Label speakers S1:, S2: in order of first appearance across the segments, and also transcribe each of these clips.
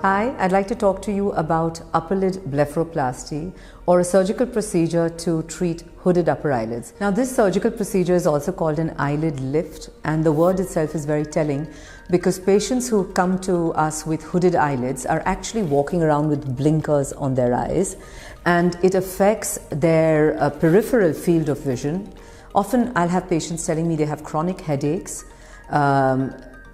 S1: Hi, I'd like to talk to you about upper lid blepharoplasty, or a surgical procedure to treat hooded upper eyelids. Now, this surgical procedure is also called an eyelid lift, and the word itself is very telling because patients who come to us with hooded eyelids are actually walking around with blinkers on their eyes, and it affects their peripheral field of vision. Often I'll have patients telling me they have chronic headaches,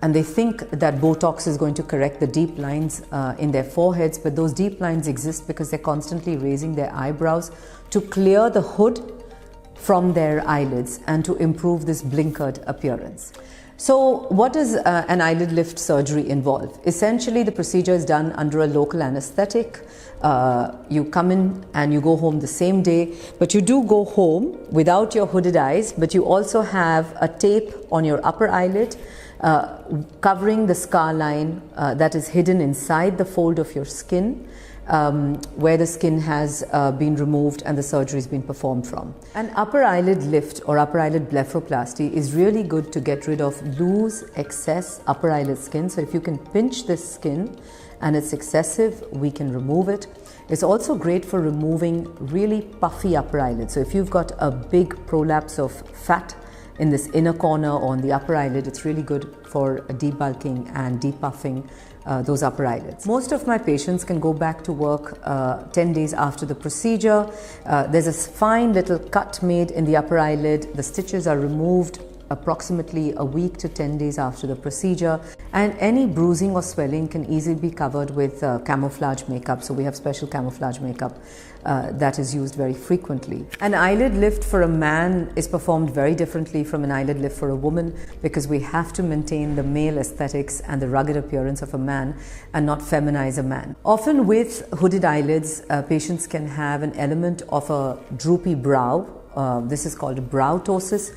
S1: and they think that Botox is going to correct the deep lines in their foreheads, but those deep lines exist because they're constantly raising their eyebrows to clear the hood from their eyelids and to improve this blinkered appearance. So what does an eyelid lift surgery involve? Essentially, the procedure is done under a local anesthetic. You come in and you go home the same day, but you do go home without your hooded eyes, but you also have a tape on your upper eyelid covering the scar line that is hidden inside the fold of your skin, where the skin has been removed and the surgery has been performed from. An upper eyelid lift or upper eyelid blepharoplasty is really good to get rid of loose, excess upper eyelid skin. So if you can pinch this skin and it's excessive, we can remove it. It's also great for removing really puffy upper eyelids. So if you've got a big prolapse of fat in this inner corner or on the upper eyelid, it's really good for debulking and depuffing those upper eyelids. Most of my patients can go back to work 10 days after the procedure. There's a fine little cut made in the upper eyelid. The stitches are removed approximately a week to 10 days after the procedure, and any bruising or swelling can easily be covered with camouflage makeup. So we have special camouflage makeup that is used very frequently. An eyelid lift for a man is performed very differently from an eyelid lift for a woman because we have to maintain the male aesthetics and the rugged appearance of a man and not feminize a man. Often with hooded eyelids, patients can have an element of a droopy brow. This is called brow ptosis.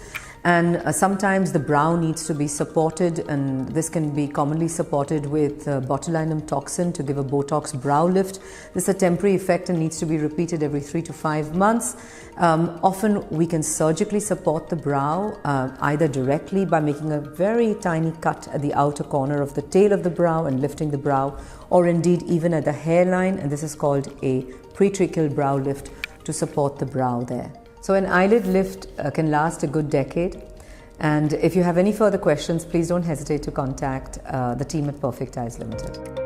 S1: And sometimes the brow needs to be supported, and this can be commonly supported with botulinum toxin to give a Botox brow lift. This is a temporary effect and needs to be repeated every 3 to 5 months. Often we can surgically support the brow, either directly by making a very tiny cut at the outer corner of the tail of the brow and lifting the brow, or indeed even at the hairline, and this is called a pretracheal brow lift to support the brow there. So an eyelid lift can last a good decade, and if you have any further questions, please don't hesitate to contact the team at Perfect Eyes Limited.